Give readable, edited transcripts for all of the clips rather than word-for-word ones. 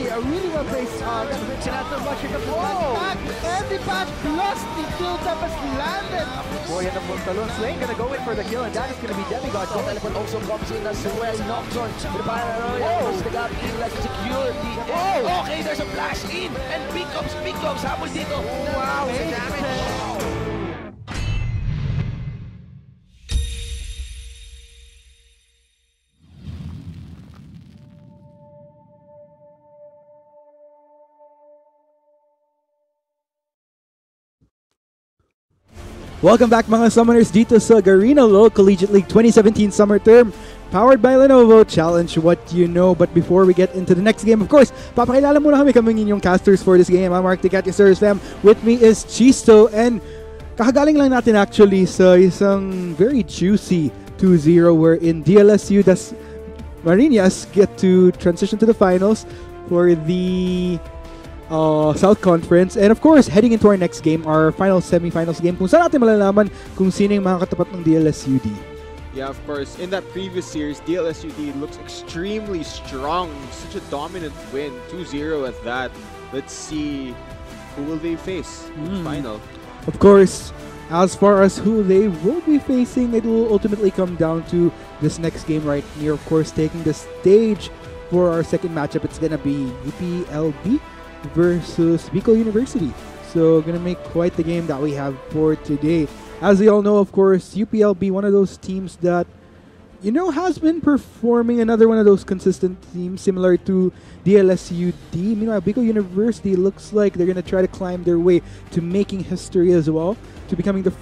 A really well placed Chinato's watch. Here comes the back. And the back plus the kill tap has landed. Boy, and the Talon Slane gonna go in for the kill, and that is gonna be Demigod. So Teleport also comes in as well. Nocturne with the Paranoia. The gap in, let's secure the end. Okay, there's a flash in, and big comes habol dito. Wow, the damage. Welcome back mga summoners dito sa Garena Collegiate League 2017 Summer Term, powered by Lenovo. Challenge what you know. But before we get into the next game, of course, papakilala muna kaming inyong casters for this game. I'm Mark Ticat, your service fam. With me is Chisto, and kakagaling lang natin actually sa isang very juicy 2-0 wherein DLSU das Marinas get to transition to the finals for the South Conference. And of course, heading into our next game, our final semifinals game, kung saan natin malalaman kung sino yung mga katapat ng DLSUD. Yeah, of course. In that previous series, DLSUD looks extremely strong. Such a dominant win, 2-0 at that. Let's see who will they face in the final. Of course, as far as who they will be facing, it will ultimately come down to this next game right here. Of course, taking the stage for our second matchup, it's gonna be UPLB versus Bicol University. So gonna make quite the game that we have for today. As we all know, of course, UPLB, one of those teams that, you know, has been performing, another one of those consistent teams similar to DLSUD. Meanwhile, Bicol University looks like they're gonna try to climb their way to making history as well, to becoming the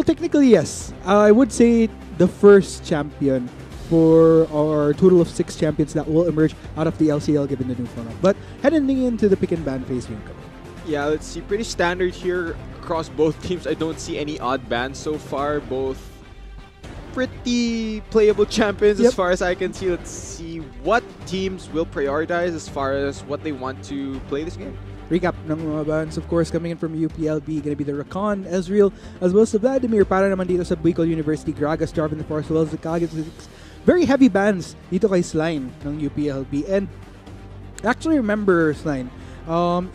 technically yes, I would say the first champion for our total of 6 champions that will emerge out of the LCL given the new format. But heading into the pick and ban phase, Winko. Yeah, let's see. Pretty standard here across both teams. I don't see any odd bans so far. Both pretty playable champions as far as I can see. Let's see what teams will prioritize as far as what they want to play this game. Recap ng mga bans, of course, coming in from UPLB, gonna be the Rakan, Ezreal, as well as the Vladimir. Para naman dito sa Bicol University, Gragas, Jarvan the Forest, as well as the Kagas. Very heavy bans dito kay Slime ng UPLB. And actually remember, Slime,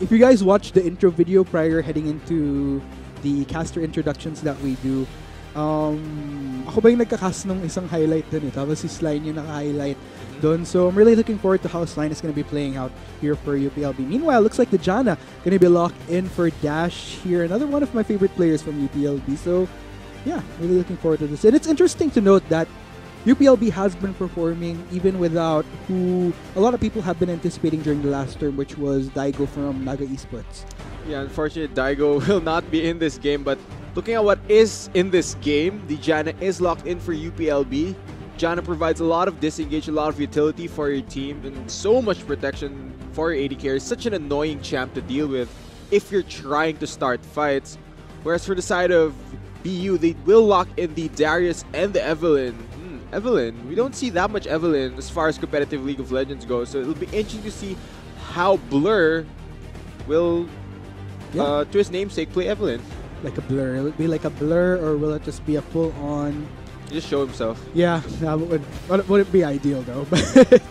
if you guys watched the intro video prior heading into the caster introductions that we do, ako ba yung nagkakast ng isang highlight dun eh. Tapos si Slime yung naka-highlight dun. So I'm really looking forward to how Slime is going to be playing out here for UPLB. Meanwhile, looks like the Jana going to be locked in for Dash here. Another one of my favorite players from UPLB. So yeah, really looking forward to this. And it's interesting to note that UPLB has been performing even without who a lot of people have been anticipating during the last term, which was Daigo from Naga Esports. Yeah, unfortunately, Daigo will not be in this game, but looking at what is in this game, the Jana is locked in for UPLB. Jana provides a lot of disengage, a lot of utility for your team, and so much protection for your AD carry. Such an annoying champ to deal with if you're trying to start fights. Whereas for the side of BU, they will lock in the Darius and the Evelyn. Evelyn, we don't see that much Evelyn as far as competitive League of Legends goes, so it'll be interesting to see how Blur will, to his namesake, play Evelyn. Like a Blur. Will it be like a Blur, or will it just be a full-on... Just show himself. Yeah, that wouldn't be ideal though. But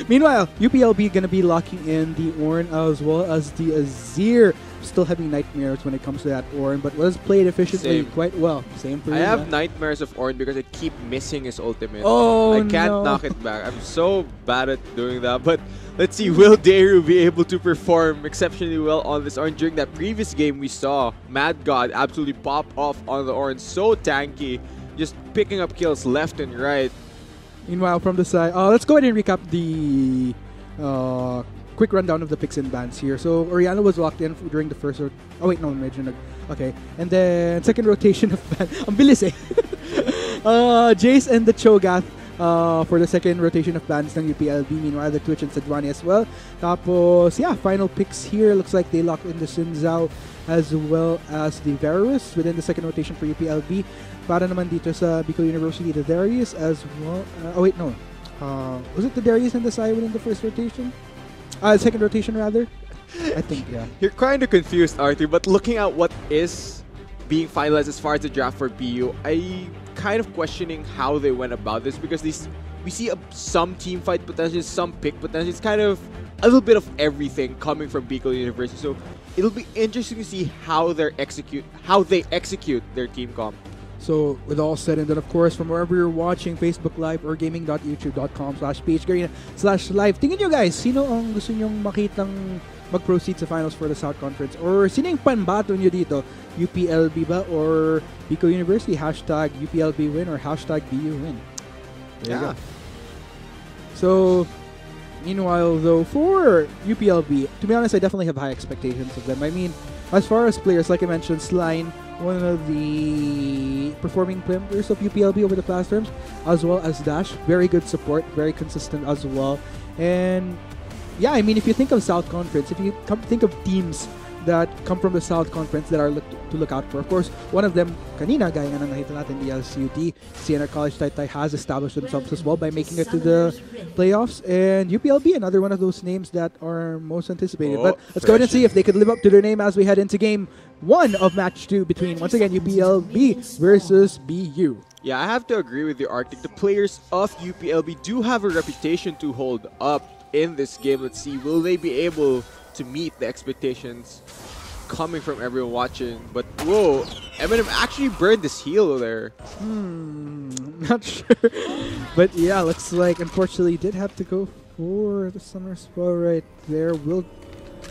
meanwhile, UPLB gonna be locking in the Ornn as well as the Azir. Still having nightmares when it comes to that Ornn, but was played efficiently quite well. Same for you. I have nightmares of Ornn because I keep missing his ultimate. Oh, I can't knock it back. I'm so bad at doing that. But let's see, will Daru be able to perform exceptionally well on this Ornn? During that previous game, we saw Mad God absolutely pop off on the Ornn. So tanky, just picking up kills left and right. Meanwhile, from the side, let's go ahead and recap the quick rundown of the picks and bans here. So Oriana was locked in during the first. Oh wait, no, okay. And then second rotation of ban. Ang bilis eh. Jace and the Cho'Gath for the second rotation of bans ng UPLB. Meanwhile, the Twitch and Sedwani as well. Tapos, yeah, final picks here. Looks like they locked in the Sunzao as well as the Varus within the second rotation for UPLB. Para naman dito sa Bicol University, the Darius as well. Oh wait, no. Was it the Darius and the Sai within the first rotation? Second rotation rather? I think, yeah. You're kind of confused, Arthur, but looking at what is being finalized as far as the draft for PU, I kind of questioning how they went about this, because we see some team fight potential, some pick potential. It's kind of a little bit of everything coming from Bicol University. So it'll be interesting to see how they execute their team comp. So, with all said and done, of course, from wherever you're watching, Facebook Live or gaming.youtube.com/phgarena/live, tingin nyo guys, sino ang gusto nyong makitang mag-proceed sa finals for the South Conference? Or sino yung panbato nyo dito? UPLB ba or Bicol University? Hashtag UPLB win or hashtag BU win? There you go. So, meanwhile though, for UPLB, to be honest, I definitely have high expectations of them. I mean, as far as players, like I mentioned, Slime, one of the performing players of UPLB over the past terms, as well as Dash. Very good support, very consistent as well. And yeah, I mean, if you think of South Conference, if you think of teams that come from the South Conference that are to look out for, of course, one of them, kanina, gaya nga ng nakita natin, the LCUT, Siena College Taytay has established themselves as well by making it to the playoffs. And UPLB, another one of those names that are most anticipated. But let's go ahead and see if they could live up to their name as we head into game 1 of match 2 between, once again, UPLB versus BU. Yeah, I have to agree with you, Arctic. The players of UPLB do have a reputation to hold up in this game. Let's see, will they be able to meet the expectations coming from everyone watching? But whoa, Eminem actually burned his heel there. Not sure. But yeah, looks like unfortunately did have to go for the summer spell right there. Will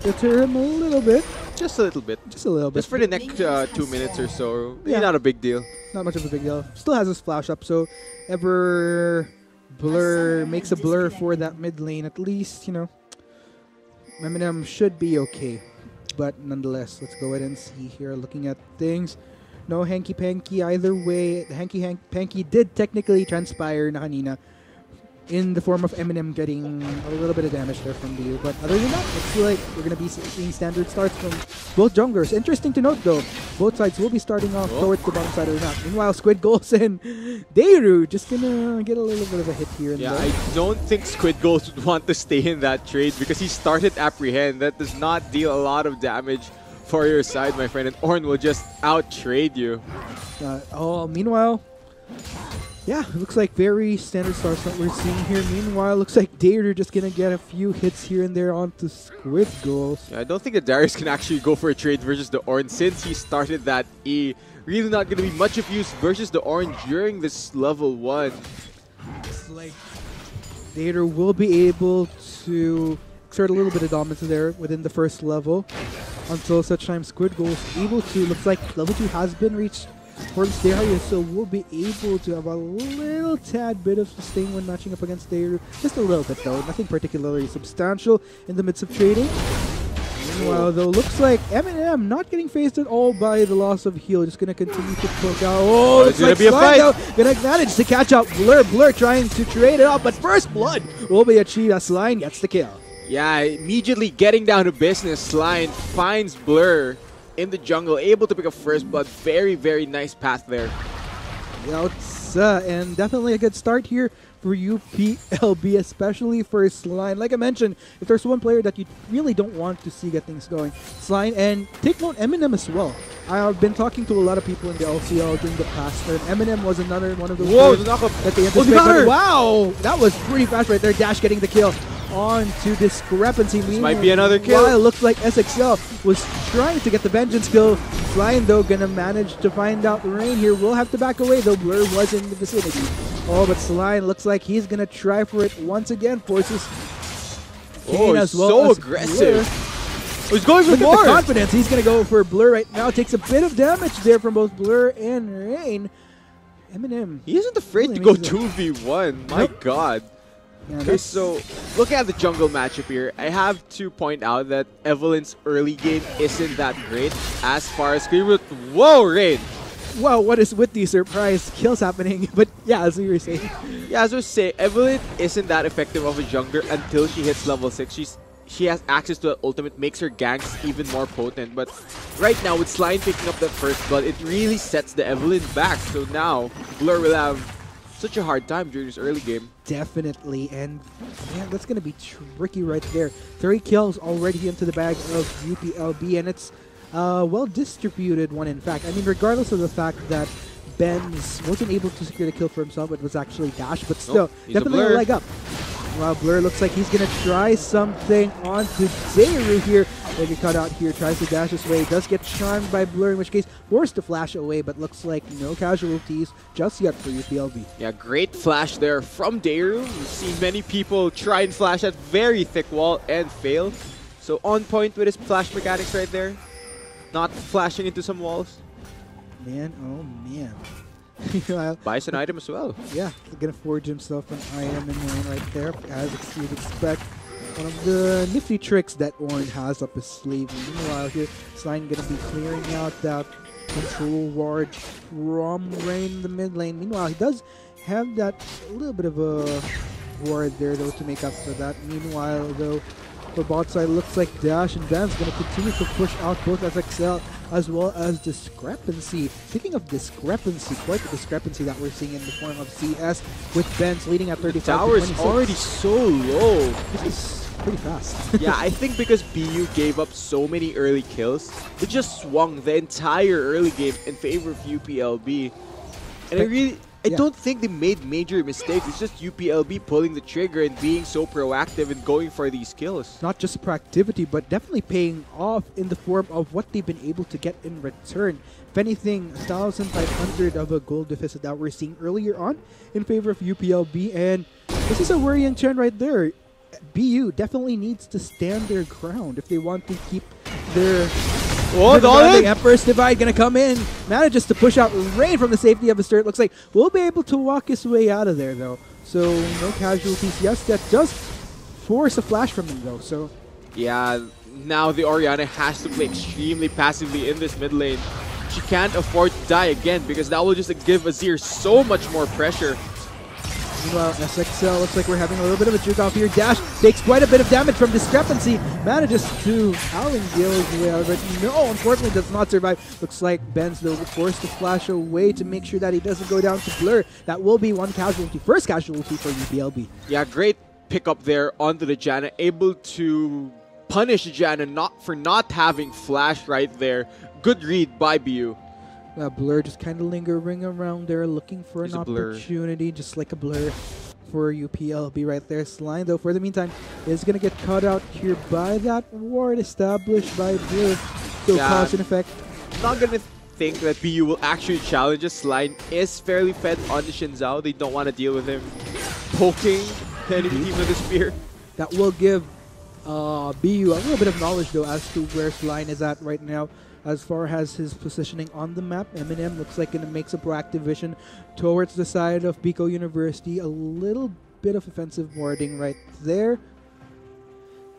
deter him a little bit. Just a little bit. Just a little bit. Just for the next 2 minutes or so. Yeah. Not a big deal. Not much of a big deal. Still has his flash up, so ever blur makes a blur for that mid lane. At least, you know, Eminem should be okay. But nonetheless, let's go ahead and see here. Looking at things, no hanky-panky either way. The hanky-panky did technically transpire na kanina in the form of Eminem getting a little bit of damage there from BU. But other than that, looks like we're going to be seeing standard starts from both junglers. Interesting to note though, both sides will be starting off towards the bottom side of the map. Meanwhile, Squid Goals and Deiru just going to get a little bit of a hit here and there. I don't think Squid Goals would want to stay in that trade because he started Apprehend. That does not deal a lot of damage for your side, my friend. And Ornn will just out-trade you. Meanwhile, yeah, it looks like very standard starts that we're seeing here. Meanwhile, looks like Deiru just gonna get a few hits here and there onto Squid Goals. Yeah, I don't think that Darius can actually go for a trade versus the Ornn since he started that E. Really not gonna be much of use versus the Ornn during this level 1. It's like Deiru will be able to exert a little bit of dominance there within the first level until such time Squid Goals able to. Looks like level 2 has been reached for Darius, so we'll be able to have a little tad bit of sustain when matching up against Deiru. Just a little bit though, nothing particularly substantial in the midst of trading. Meanwhile though, looks like Eminem not getting phased at all by the loss of heal, just gonna continue to poke out. Oh, it's gonna be a fight! Gonna manage to catch out Blur. Blur trying to trade it up, but first blood will be achieved as Line gets the kill. Yeah, immediately getting down to business, Line finds Blur in the jungle, able to pick up first blood. Very, very nice path there. Yeah, and definitely a good start here for UPLB, especially for Slime. Like I mentioned, if there's one player that you really don't want to see get things going, Slime, and take note, Eminem as well. I've been talking to a lot of people in the LCL during the past term. Eminem was another one of those players that they anticipated. Wow, that was pretty fast right there. Dash getting the kill on to Discrepancy. This might be another kill. It looks like SXL was trying to get the Vengeance kill. Slime, though, gonna manage to find out the rain here. Will have to back away, though Blur was in the vicinity. Oh, but Slime looks like he's gonna try for it once again. Forces Kane as well. So as aggressive. Oh, he's going for more. Confidence. He's gonna go for Blur right now. Takes a bit of damage there from both Blur and Rain. Eminem. He isn't afraid to go 2v1. My God. Yeah, okay, so looking at the jungle matchup here, I have to point out that Evelyn's early game isn't that great as far as Scream. Whoa, Rain! Wow, what is with these surprise kills happening? But yeah, as we were saying. Yeah, as I was saying, Evelyn isn't that effective of a jungler until she hits level 6. She has access to the ultimate, makes her ganks even more potent. But right now, with Slime picking up the first blood, it really sets the Evelyn back. So now, Blur will have such a hard time during this early game. Definitely, and man, that's going to be tricky right there. 3 kills already into the bag of UPLB, and it's well-distributed one, in fact. I mean, regardless of the fact that Benz wasn't able to secure the kill for himself, it was actually Dash, but still, definitely a leg up. Well, Blur looks like he's going to try something onto Zayru here. They get cut out here, tries to dash his way, does get charmed by Blur, in which case forced to flash away, but looks like no casualties just yet for UPLB. Yeah, great flash there from Daru. We've seen many people try and flash that very thick wall and fail. So on point with his flash mechanics right there. Not flashing into some walls. Man, oh man. Buys an item as well. Yeah, gonna forge himself an item in lane right there, as you'd expect. One of the nifty tricks that Orange has up his sleeve. Meanwhile, here, Slime gonna be clearing out that control ward from Rain in the mid lane. Meanwhile, he does have that little bit of a ward there, though, to make up for that. Meanwhile, though, for bot side, looks like Dash and Ben's going to continue to push out both LCL as well as Discrepancy. Speaking of discrepancy, quite the discrepancy that we're seeing in the form of CS with Ben's leading at 35 tower is already so low. This is pretty fast. Yeah, I think because BU gave up so many early kills, it just swung the entire early game in favor of UPLB. And I don't think they made major mistakes. It's just UPLB pulling the trigger and being so proactive and going for these kills. Not just proactivity, but definitely paying off in the form of what they've been able to get in return. If anything, 1,500 of a gold deficit that we're seeing earlier on in favor of UPLB. And this is a worrying trend right there. BU definitely needs to stand their ground if they want to keep their... Oh, the Emperor's Divide gonna come in, manages to push out Rain from the safety of his turret. Looks like we'll be able to walk his way out of there, though. So no casualties. Yes, that does force a flash from him, though. So yeah, now the Orianna has to play extremely passively in this mid lane. She can't afford to die again because that will just give Azir so much more pressure. Meanwhile, SXL looks like we're having a little bit of a juke off here. Dash takes quite a bit of damage from Discrepancy. Manages to Howling Gale his way out of it. No, unfortunately does not survive. Looks like Ben's though forced to flash away to make sure that he doesn't go down to Blur. That will be one casualty. First casualty for UPLB. Yeah, great pickup there onto the Janna. Able to punish Janna for not having flash right there. Good read by BU. Blur just kind of lingering around there, looking for an opportunity, just like a Blur for UPLB right there. Slime, though, for the meantime, is going to get caught out here by that ward established by Blur. So cause and effect. Not going to think that BU will actually challenge us. Slime is fairly fed on the Shinzao. They don't want to deal with him poking the enemy team with a spear. That will give BU a little bit of knowledge, though, as to where Slime is at right now. As far as his positioning on the map, Eminem looks like going to make some proactive vision towards the side of Biko University. A little bit of offensive warding right there.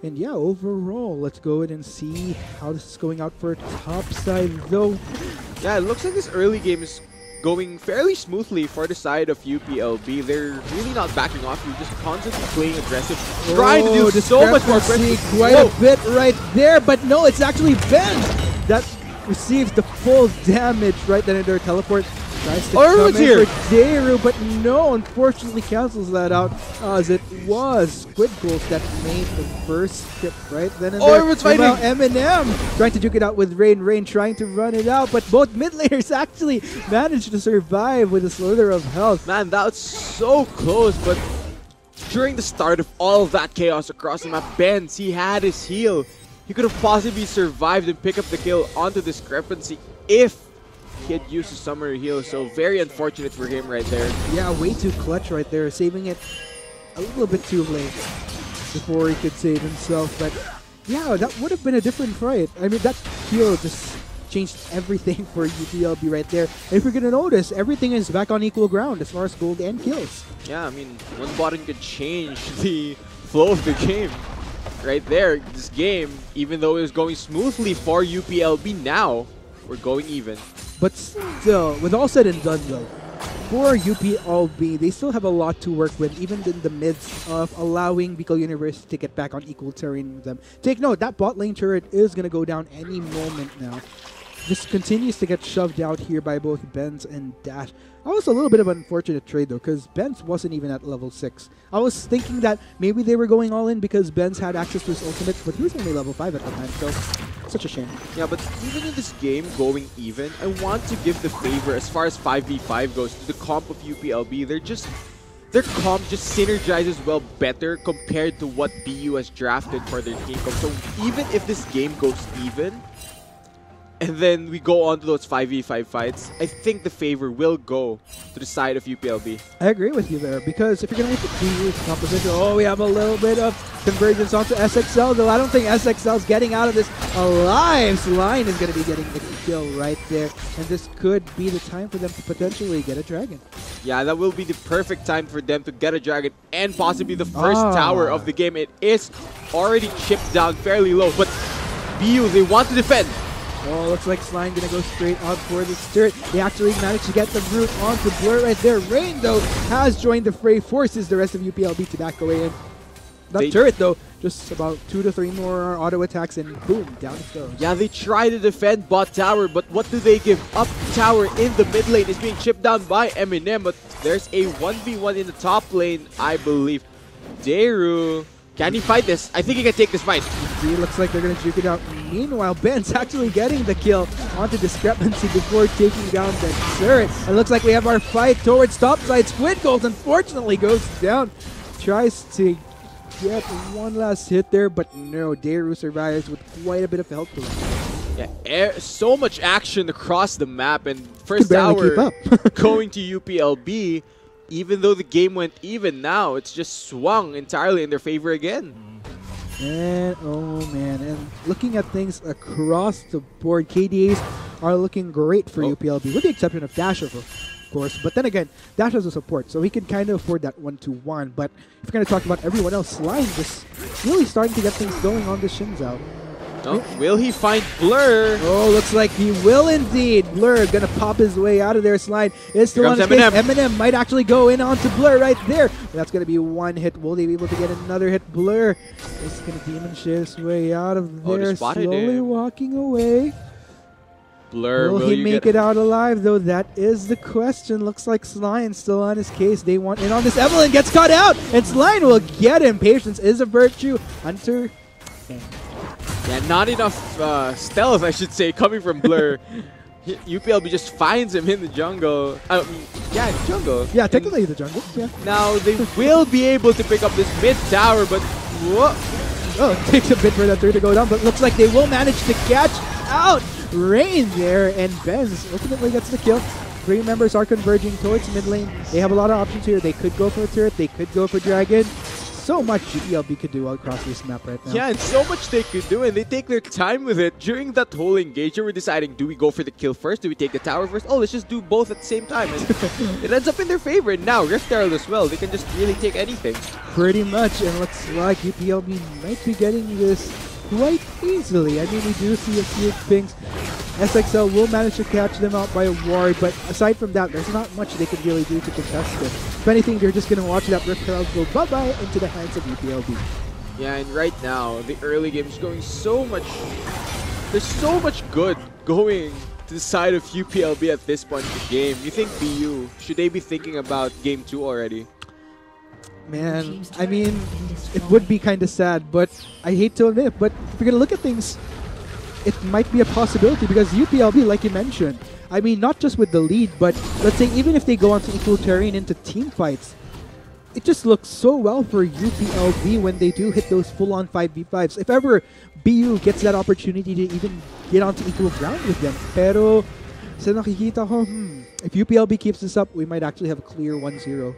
And yeah, overall, let's go ahead and see how this is going out for top side, though. Yeah, it looks like this early game is going fairly smoothly for the side of UPLB. They're really not backing off. You're just constantly playing aggressive, trying to do so much more pressure. Quite a bit right there, but no, it's actually Ben that receives the full damage right then in their teleport. Tries to come in for Daru, but no, unfortunately cancels that out as it was Squid Ghost that made the first trip right then and there. Everyone's fighting! Eminem trying to duke it out with Rain. Rain trying to run it out, but both mid laners actually managed to survive with a slither of health. Man, that was so close, but during the start of all of that chaos across the map, Benz, he had his heal. He could have possibly survived and pick up the kill onto Discrepancy if he had used his summer heal. So very unfortunate for him right there. Yeah, way too clutch right there, saving it a little bit too late before he could save himself. But yeah, that would have been a different fight. I mean, that heal just changed everything for UPLB right there. If you're gonna notice, everything is back on equal ground as far as gold and kills. Yeah, I mean, one button could change the flow of the game. Right there, this game, even though it was going smoothly for UPLB, now we're going even. But still, with all said and done though, for UPLB, they still have a lot to work with, even in the midst of allowing Bicol University to get back on equal terrain with them. Take note, that bot lane turret is going to go down any moment now. This continues to get shoved out here by both Benz and Dash. That was a little bit of an unfortunate trade though, because Benz wasn't even at level 6. I was thinking that maybe they were going all in because Benz had access to his ultimate, but he was only level 5 at the time, so such a shame. Yeah, but even in this game going even, I want to give the favor as far as 5v5 goes to the comp of UPLB. Their comp just synergizes well better compared to what BU has drafted for their team comp. So even if this game goes even, and then we go on to those 5v5 fights, I think the favor will go to the side of UPLB. I agree with you there, because if you're going to look at BU's composition, we have a little bit of convergence onto SXL, though I don't think SXL's getting out of this alive. Line is going to be getting the kill right there, and this could be the time for them to potentially get a dragon. Yeah, that will be the perfect time for them to get a dragon and possibly the first tower of the game. It is already chipped down fairly low, but BU, they want to defend. Oh, looks like Slime gonna go straight out for this turret. They actually managed to get the root onto Blur right there. Rain, though, has joined the fray, forces the rest of UPLB to back away in. That turret, though, just about 2 to 3 more auto attacks and boom, down it goes. Yeah, they try to defend bot tower, but what do they give up? Tower in the mid lane is being chipped down by Eminem, but there's a 1v1 in the top lane, I believe. Deru, can he fight this? I think he can take this fight. It looks like they're going to juke it out. Meanwhile, Ben's actually getting the kill onto Discrepancy before taking down the turret. It looks like we have our fight towards topside. Squid Gold unfortunately goes down. Tries to get one last hit there, but no. Deru survives with quite a bit of health to him. Yeah, so much action across the map, and first tower going to UPLB. Even though the game went even now, it's just swung entirely in their favor again. And oh man, and looking at things across the board, KDAs are looking great for UPLB, with the exception of Dash, of course. But then again, Dash has a support, so he can kind of afford that 1-1. But if we're going to talk about everyone else, Slime just really starting to get things going on the Shinzao. Oh, will he find Blur? Oh, looks like he will indeed. Blur gonna pop his way out of there. Slide is still on his case. Eminem might actually go in onto Blur right there. That's gonna be one hit. Will they be able to get another hit? Blur is gonna demon shift his way out of there, slowly walking away. Blur, will he make it out alive though? That is the question. Looks like Slime still on his case. They want in on this. Evelyn gets caught out, and Slime will get him. Patience is a virtue. Hunter. Yeah, not enough stealth, I should say, coming from Blur. UPLB just finds him in the jungle. Yeah, jungle. Yeah, technically the jungle. Yeah. Now they will be able to pick up this mid tower, but whoa. Oh, it takes a bit for that turret to go down, but looks like they will manage to catch out Rain there, and Benz ultimately gets the kill. 3 members are converging towards mid lane. They have a lot of options here. They could go for a turret. They could go for dragon. So much UPLB could do across this map right now. Yeah, and so much they could do, and they take their time with it. During that whole engage, they were deciding, do we go for the kill first? Do we take the tower first? Oh, let's just do both at the same time. And it ends up in their favor. And now, Rift Herald as well. They can just really take anything. Pretty much, and looks like UPLB might be getting this quite easily. I mean, we do see a few things. SXL will manage to catch them out by a ward, but aside from that, there's not much they can really do to contest it. If anything, they're just going to watch that Rift Herald go bye-bye into the hands of UPLB. Yeah, and right now, the early game is going so much... There's so much good going to the side of UPLB at this point in the game. You think BU, should they be thinking about Game 2 already? Man, I mean, it would be kind of sad, but I hate to admit it, but if you're going to look at things, it might be a possibility because UPLB, like you mentioned, I mean, not just with the lead, but let's say even if they go onto equal terrain into team fights, it just looks so well for UPLB when they do hit those full-on 5v5s. If ever BU gets that opportunity to even get onto equal ground with them. Pero, sa nakikita ko, if UPLB keeps this up, we might actually have a clear 1-0.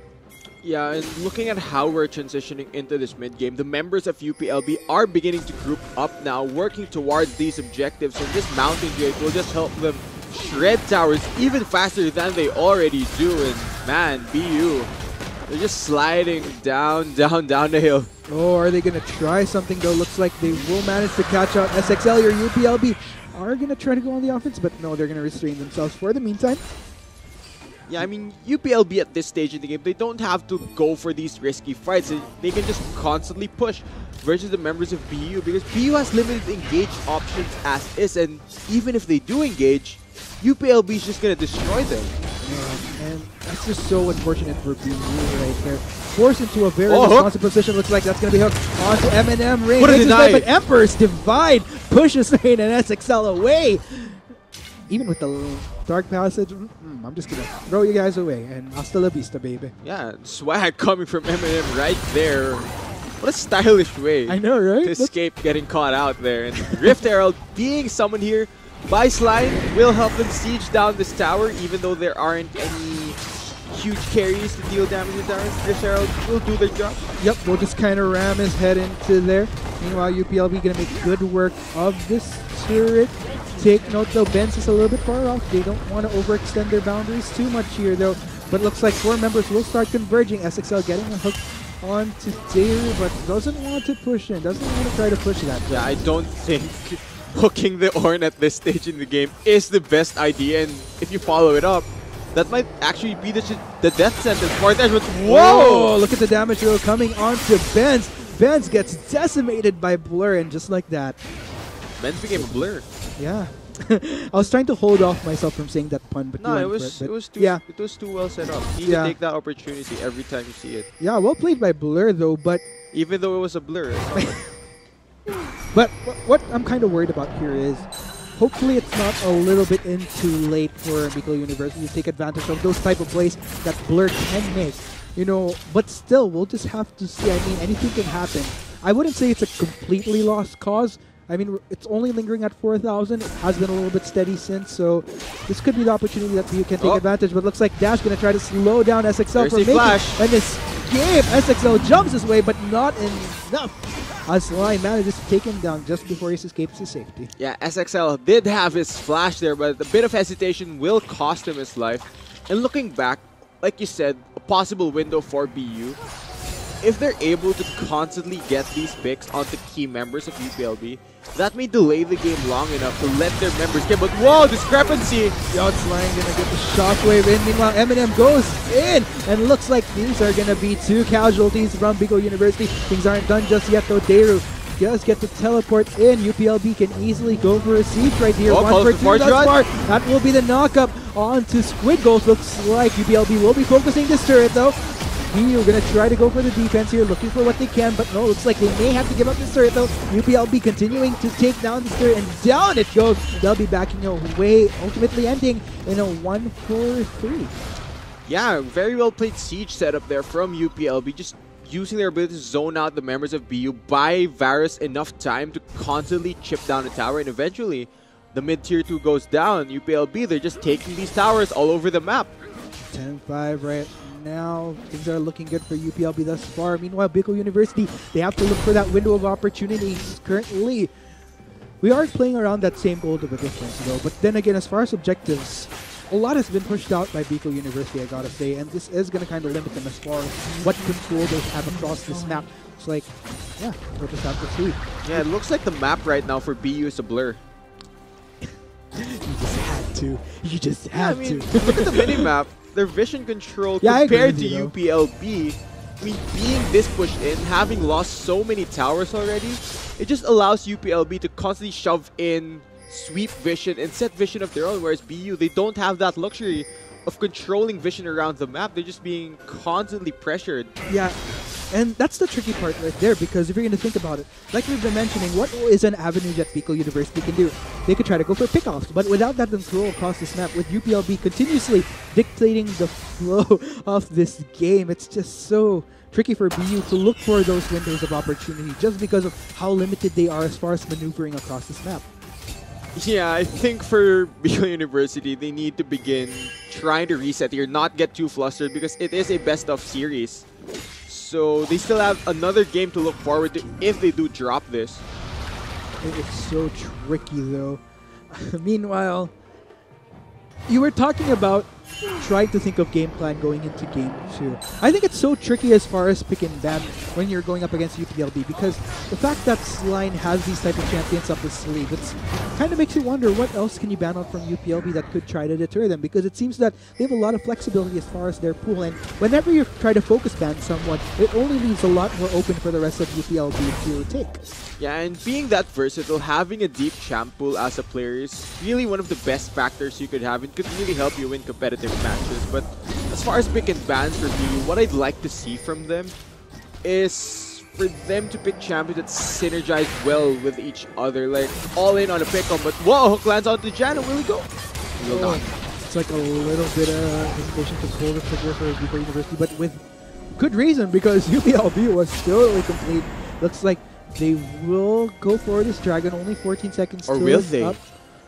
Yeah, and looking at how we're transitioning into this mid-game, the members of UPLB are beginning to group up now, working towards these objectives, and this Mountain Drake will just help them shred towers even faster than they already do. And man, BU, they're just sliding down the hill. Oh, are they going to try something though? Looks like they will manage to catch out SXL or UPLB are going to try to go on the offense, but no, they're going to restrain themselves for the meantime. Yeah, I mean, UPLB at this stage in the game, they don't have to go for these risky fights. They can just constantly push versus the members of BU, because BU has limited engage options as is, and even if they do engage, UPLB is just going to destroy them. Yeah, and that's just so unfortunate for BU right there. Forced into a very responsive position. Looks like that's going to be hooked onto M&M. Rain makes his way, but Emperor's Divide pushes Rain and SXL away. Even with the Dark Passage, I'm just going to throw you guys away, and hasta la vista, baby. Yeah, swag coming from M&M right there. What a stylish way I know, right? to escape getting caught out there. And Rift Herald being summoned here by Slime will help them siege down this tower, even though there aren't any huge carries to deal damage to towers. Rift Herald will do their job. Yep, we'll just kind of ram his head into there. Meanwhile, UPLB going to make good work of this turret. Take note though, Benz is a little bit far off. They don't want to overextend their boundaries too much here though. But looks like 4 members will start converging. SXL getting a hook onto Deiru, but doesn't want to push in. Doesn't want to try to push that. Yeah, I don't think hooking the Ornn at this stage in the game is the best idea. And if you follow it up, that might actually be the death sentence for that. Whoa! Look at the damage roll coming onto Benz. Benz gets decimated by Blur, and just like that, Benz became a Blur. Yeah. I was trying to hold off myself from saying that pun, but no, it was too well set up. You need to take that opportunity every time you see it. Yeah, well played by Blur though, but even though it was a blur. but what I'm kind of worried about here is hopefully it's not a little bit in too late for Bicol University to take advantage of those type of plays that Blur can make. You know, but still, we'll just have to see. I mean, anything can happen. I wouldn't say it's a completely lost cause. I mean, it's only lingering at 4,000. It has been a little bit steady since, so this could be the opportunity that you can take advantage. But looks like Dash going to try to slow down SXL from making an escape. SXL jumps his way, but not enough. As Lion manages to take him down just before he escapes to safety. Yeah, SXL did have his flash there, but a bit of hesitation will cost him his life. And looking back, like you said, a possible window for BU. If they're able to constantly get these picks onto key members of UPLB, that may delay the game long enough to let their members get. But whoa, discrepancy! Yotslang gonna get the shockwave in. Meanwhile, M&M goes in, and looks like these are gonna be 2 casualties from Bicol University. Things aren't done just yet though. Deiru does get to teleport in. UPLB can easily go for a siege right here. 1 for 2 thus far. That will be the knockup onto Squid Ghost. Looks like UPLB will be focusing this turret though. BU gonna try to go for the defense here, looking for what they can, but no, looks like they may have to give up this turret though. UPLB continuing to take down this turret, and down it goes. They'll be backing away, ultimately ending in a 1-4-3. Yeah, very well played siege setup there from UPLB, just using their ability to zone out the members of BU, buy Varus enough time to constantly chip down the tower, and eventually the mid-tier 2 goes down. UPLB, they're just taking these towers all over the map. 10-5 right now. Things are looking good for UPLB thus far. Meanwhile, Bicol University, they have to look for that window of opportunities currently. We are playing around that same goal of a difference though, but then again, as far as objectives, a lot has been pushed out by Bicol University, I gotta say, and this is going to kind of limit them as far as what control they have across this map. It's like, yeah, we'll just have to see. Yeah, it looks like the map right now for BU is a blur. You just had to. You just had to. Look at the mini-map. Their vision control compared to UPLB, I mean, being this pushed in, having lost so many towers already, it just allows UPLB to constantly shove in sweep vision and set vision of their own, whereas BU, they don't have that luxury of controlling vision around the map. They're just being constantly pressured. Yeah, and that's the tricky part right there, because if you're going to think about it, like we've been mentioning, what is an avenue that Bicol University can do? They could try to go for pickoffs, but without that control across this map, with UPLB continuously dictating the flow of this game, it's just so tricky for BU to look for those windows of opportunity just because of how limited they are as far as maneuvering across this map. Yeah, I think for Bicol University, they need to begin trying to reset here, not get too flustered, because it is a best-of series. So they still have another game to look forward to if they do drop this. It's so tricky though. Meanwhile, you were talking about trying to think of game plan going into game 2. I think it's so tricky as far as pick and ban when you're going up against UPLB, because the fact that Slime has these type of champions up his sleeve, it's kind of makes you wonder what else can you ban out from UPLB that could try to deter them, because it seems that they have a lot of flexibility as far as their pool, and whenever you try to focus ban someone, it only leaves a lot more open for the rest of UPLB to take. Yeah, and being that versatile, having a deep champ pool as a player is really one of the best factors you could have. It could really help you win competitive matches. But as far as pick and bans for BU, what I'd like to see from them is for them to pick champions that synergize well with each other. Like, all in on a pick-up, but whoa, hook lands onto Janna. Will he go? He will not. It's like a little bit of hesitation to pull the trigger for Biko University, but with good reason, because UPLB was totally complete. Looks like they will go for this dragon. Only 14 seconds or till will it's they? up.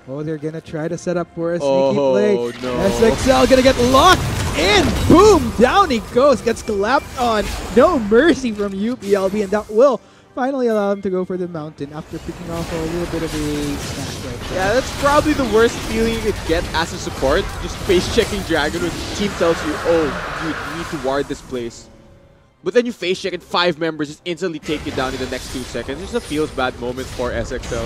Oh, they're gonna try to set up for a sneaky Oh, play. no. SXL gonna get locked in. Boom! Down he goes. Gets clapped on. No mercy from UPLB, and that will finally allow him to go for the mountain after picking off a little bit of a smash right there. Yeah, that's probably the worst feeling you could get as a support. Just face-checking Dragon when the team tells you, oh, you need to ward this place. But then you face-check and 5 members just instantly take you down in the next 2 seconds. It's a feels-bad moment for SXL.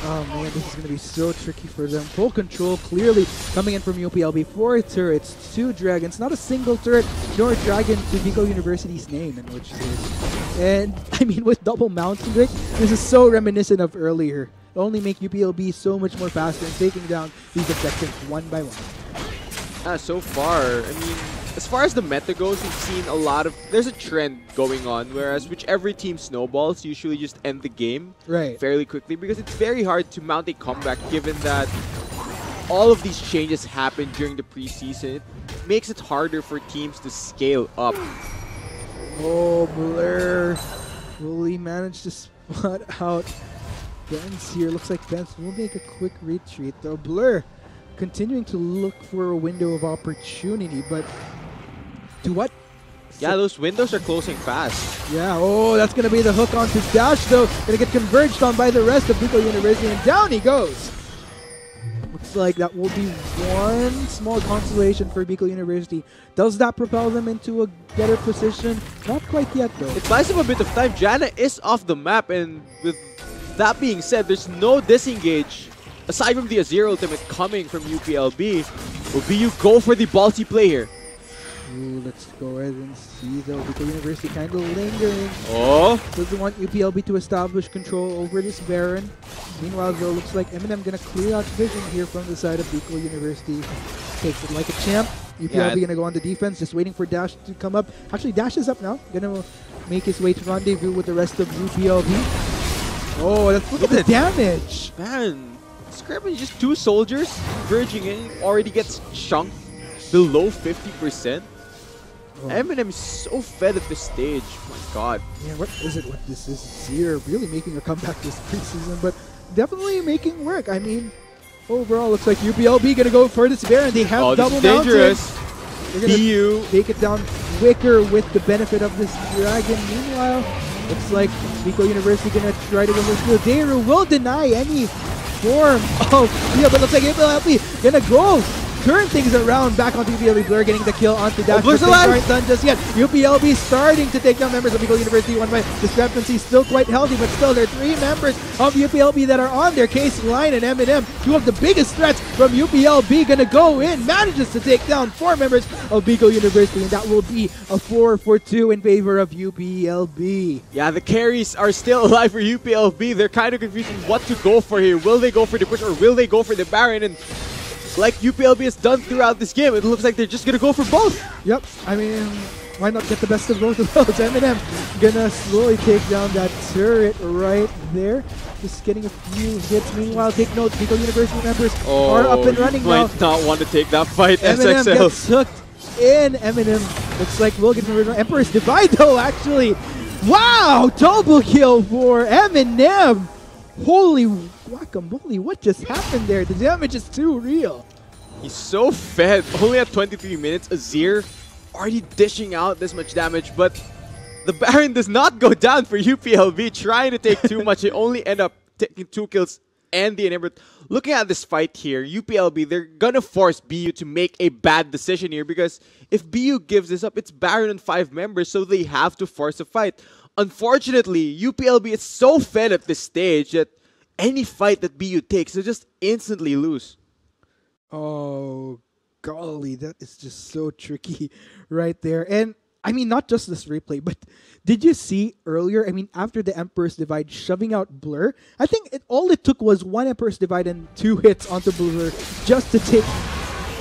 Oh man, this is going to be so tricky for them. Full control clearly coming in from UPLB. 4 turrets, 2 dragons, not a single turret nor dragon to Biko University's name in which it is. And I mean, with double mountain break, this is so reminiscent of earlier. It'll only make UPLB so much more faster in taking down these objectives one by one. So far, I mean, as far as the meta goes, we've seen a lot of... There's a trend going on, whereas whichever team snowballs usually just end the game fairly quickly, because it's very hard to mount a comeback given that all of these changes happen during the preseason. It makes it harder for teams to scale up. Oh, Blur. Will he manage to spot out Benz here? Looks like Benz will make a quick retreat, though. Blur continuing to look for a window of opportunity, but to what? Yeah, those windows are closing fast. Yeah, oh, that's going to be the hook onto Dash, though. Going to get converged on by the rest of Biko University, and down he goes. Looks like that will be one small consolation for Biko University. Does that propel them into a better position? Not quite yet, though. It buys them a bit of time. Janna is off the map, and with that being said, there's no disengage. Aside from the Azir ultimate coming from UPLB, will BU go for the ballsy play here? Ooh, let's go ahead and see, though. Biko University kind of lingering. Oh! Doesn't want UPLB to establish control over this Baron. Meanwhile, though, looks like Eminem gonna clear out vision here from the side of Biko University. Takes it like a champ. UPLB gonna go on the defense, just waiting for Dash to come up. Actually, Dash is up now. Gonna make his way to rendezvous with the rest of UPLB. Oh, look at the damage! Man, Scrapping just 2 soldiers verging in, already gets chunked below 50%. Oh. Eminem is so fed at this stage. My God. Yeah, what is it? What this is? Zero really making a comeback this preseason, but definitely making work. I mean, overall, looks like UPLB gonna go for this Baron. They have double dangerous. They're gonna take it down quicker with the benefit of this dragon. Meanwhile, looks like Biko University gonna try to win this field. Deiru will deny any form of but looks like UPLB gonna go turn things around back onto UPLB. Blur getting the kill onto Dash. Blur's alive! Aren't done just yet. UPLB starting to take down members of Biko University one by discrepancy. Still quite healthy, but still there are 3 members of UPLB that are on their case. Line and Eminem, 2 of the biggest threats from UPLB, gonna go in. Manages to take down 4 members of Biko University, and that will be a 4-for-2 in favor of UPLB. Yeah, the carries are still alive for UPLB. They're kind of confused on what to go for here. Will they go for the push or will they go for the Baron? And like UPLB has done throughout this game, it looks like they're just gonna go for both. Yep, I mean, why not get the best of both of those? Eminem gonna slowly take down that turret right there. Just getting a few hits. Meanwhile, take note, Biko University members are up and running now. Might not want to take that fight, Eminem SXL. gets hooked in. Eminem looks like we'll get the original Emperor's Divide, though, actually. Wow, double kill for Eminem. Holy guacamole, what just happened there? The damage is too real. He's so fed. Only at 23 minutes, Azir already dishing out this much damage, but the Baron does not go down for UPLB. Trying to take too much, they only end up taking 2 kills and the enabler. Looking at this fight here, UPLB, they're gonna force BU to make a bad decision here because if BU gives this up, it's Baron and 5 members, so they have to force a fight. Unfortunately, UPLB is so fed at this stage that any fight that BU takes, they just instantly lose. Oh, golly, that is just so tricky right there. And I mean, not just this replay, but did you see earlier? I mean, after the Emperor's Divide shoving out Blur, I think all it took was 1 Emperor's Divide and 2 hits onto Blur just to take.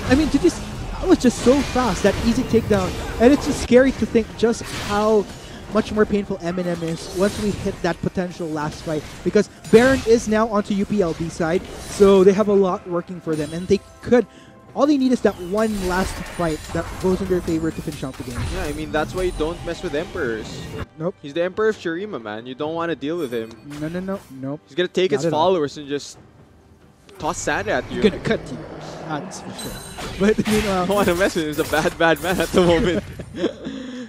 I mean, that was just so fast, that easy takedown. And it's just scary to think just how much more painful Eminem is once we hit that potential last fight. Because Baron is now onto UPLB side, so they have a lot working for them. And they could. All they need is that one last fight that goes in their favor to finish out the game. Yeah, I mean, that's why you don't mess with Emperors. Nope. He's the Emperor of Shurima, man. You don't want to deal with him. No. Nope. He's going to take Not his followers and just toss sand at you. He's going to cut you. That's for sure. But meanwhile, I don't want to mess with him. He's a bad man at the moment.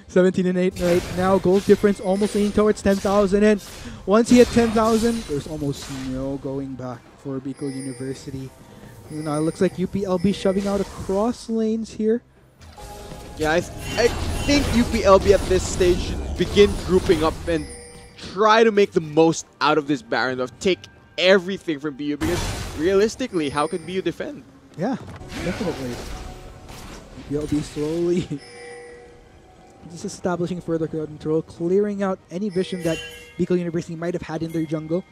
17-8 right now. Goal difference almost leaning towards 10,000. And once he hit 10,000, there's almost no going back for Bicol University. You know, it looks like UPLB shoving out across lanes here. Yeah, I think UPLB at this stage should begin grouping up and try to make the most out of this Baron, of take everything from BU, because realistically, how can BU defend? Yeah, definitely. UPLB slowly just establishing further control, clearing out any vision that Bicol University might have had in their jungle.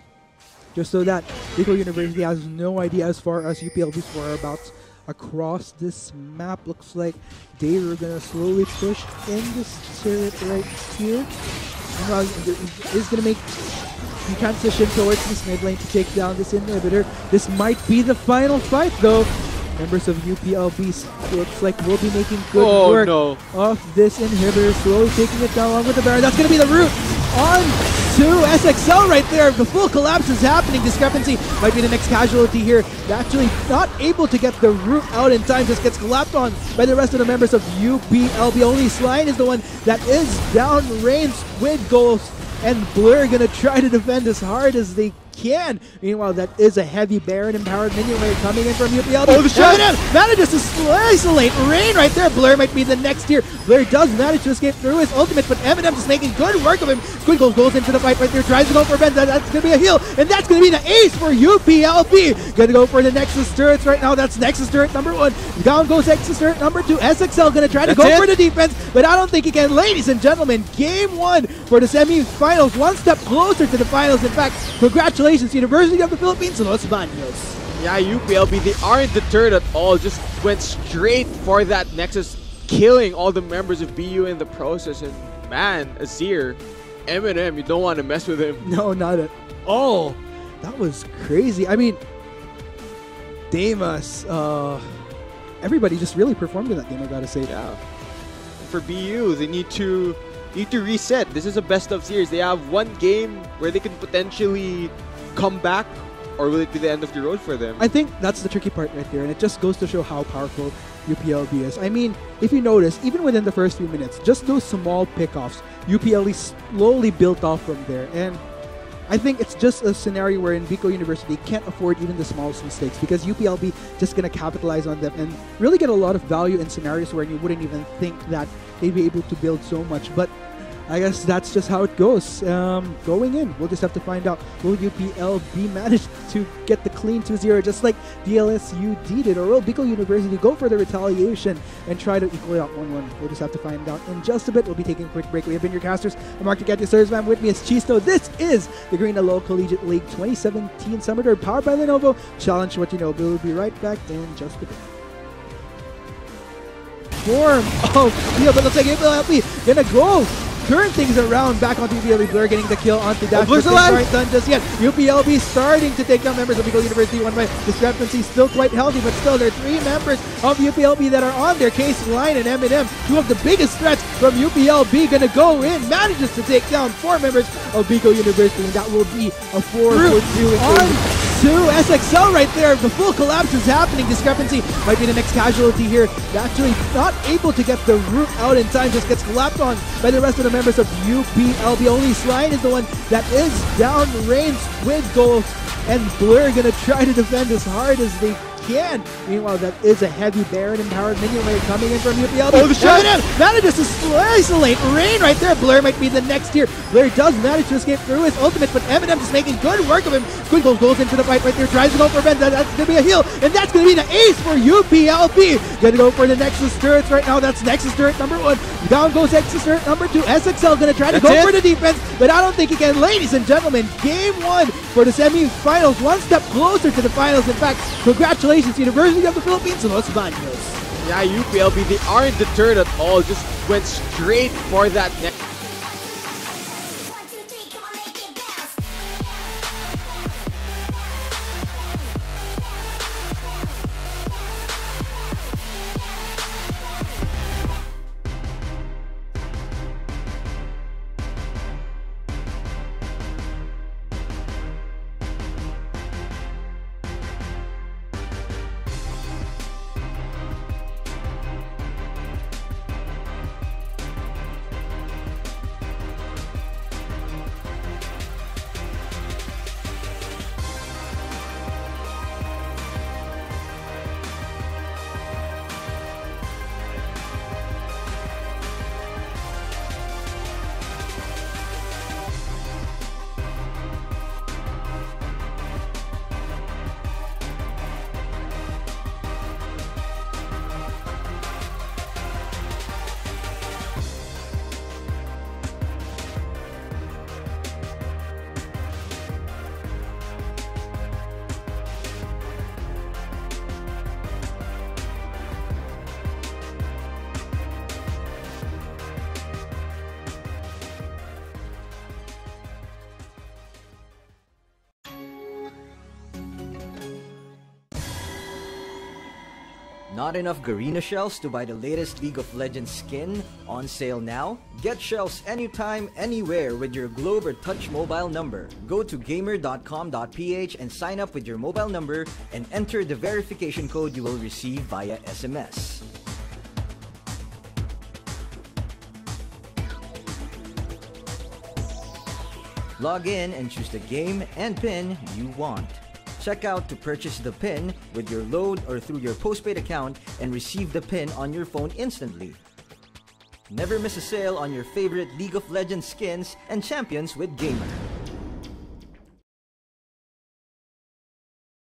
Just so that Bicol University has no idea as far as UPLB's whereabouts across this map. Looks like they are going to slowly push in this turret right here. Is going to make the transition towards this mid lane to take down this inhibitor. This might be the final fight though. Members of UPLB looks like will be making good work of this inhibitor, slowly taking it down along with the Baron. That's going to be the route on to SXL right there. The full collapse is happening. Discrepancy might be the next casualty here. Actually not able to get the root out in time. Just gets collapsed on by the rest of the members of UPLB. Only Slime is the one that is down range with Ghost. And Blur gonna try to defend as hard as they can. Meanwhile, that is a heavy Baron empowered minion wave coming in from UPLB. Oh, the shot! Manages to isolate Rain right there. Blur might be the next here. Blur does manage to escape through his ultimate, but Eminem is making good work of him. Squid goes into the fight right there, tries to go for Ben. That's gonna be a heal, and that's gonna be the ace for UPLB. Gonna go for the Nexus turrets right now. That's Nexus turret number 1. Down goes Nexus turret number 2. SXL gonna try to go for the defense, but I don't think he can. Ladies and gentlemen, game 1 for the semifinals. One step closer to the finals. In fact, congratulations, University of the Philippines, Los Baños. Yeah, UPLB, they aren't deterred at all. Just went straight for that Nexus, killing all the members of BU in the process. And man, Azir, Eminem, you don't want to mess with him. No, not at all. That was crazy. I mean, Damas, everybody just really performed in that game, I gotta say. Yeah. For BU, they need to reset. This is a best of series. They have one game where they can potentially come back, or will it be the end of the road for them? I think that's the tricky part right there, and it just goes to show how powerful UPLB is. I mean, if you notice, even within the first few minutes, just those small pickoffs, UPLB slowly built off from there. And I think it's just a scenario where in Bicol University can't afford even the smallest mistakes, because UPLB just going to capitalize on them and really get a lot of value in scenarios where you wouldn't even think that they'd be able to build so much. But I guess that's just how it goes. Going in, we'll just have to find out. Will UPLB manage to get the clean 2-0 just like DLSU did, or will Bicol University go for the retaliation and try to equal it out 1-1? We'll just have to find out in just a bit. We'll be taking a quick break. We have been your casters. I'm Mark Ticati, Sirs, man. With me is Chisto. This is the Garena Low Collegiate League 2017 Summer Tour powered by Lenovo. Challenge what you know. We'll be right back in just a bit. Form of field, but looks like UPLB gonna go turn things around back onto UPLB. Blur getting the kill onto Dash. Blur's alive! Aren't done just yet. UPLB starting to take down members of Bicol University. One by discrepancy, still quite healthy, but still there are 3 members of UPLB that are on their case. Line and Eminem, 2 of the biggest threats from UPLB, gonna go in. Manages to take down 4 members of Bicol University, and that will be a 4-2 on to SXL right there. The full collapse is happening. Discrepancy might be the next casualty here. Actually not able to get the root out in time. Just gets collapsed on by the rest of the members of UPLB. Only Slime is the one that is down range with gold. And Blur gonna try to defend as hard as they can. Meanwhile, that is a heavy Baron empowered minion wave coming in from UPLB. Oh, the shot! Manages to isolate Rain right there. Blur might be the next here. Blur does manage to escape through his ultimate, but Eminem is making good work of him. Squinkles goes into the fight right there, tries to go for Ben. That's going to be a heal, and that's going to be the ace for UPLB. Going to go for the Nexus turrets right now. That's Nexus turret number 1. Down goes Nexus turret number 2. SXL going to try to go for the defense, but I don't think he can. Ladies and gentlemen, game 1 for the semi-finals. One step closer to the finals. In fact, congratulations, University of the Philippines, Los Baños. Yeah, UPLB, they aren't deterred at all. Just went straight for that next. Not enough Garena shells to buy the latest League of Legends skin? On sale now? Get shells anytime, anywhere with your Globe or Touch mobile number. Go to gamer.com.ph and sign up with your mobile number and enter the verification code you will receive via SMS. Log in and choose the game and pin you want. Check out to purchase the pin with your load or through your postpaid account and receive the pin on your phone instantly. Never miss a sale on your favorite League of Legends skins and champions with Gamer.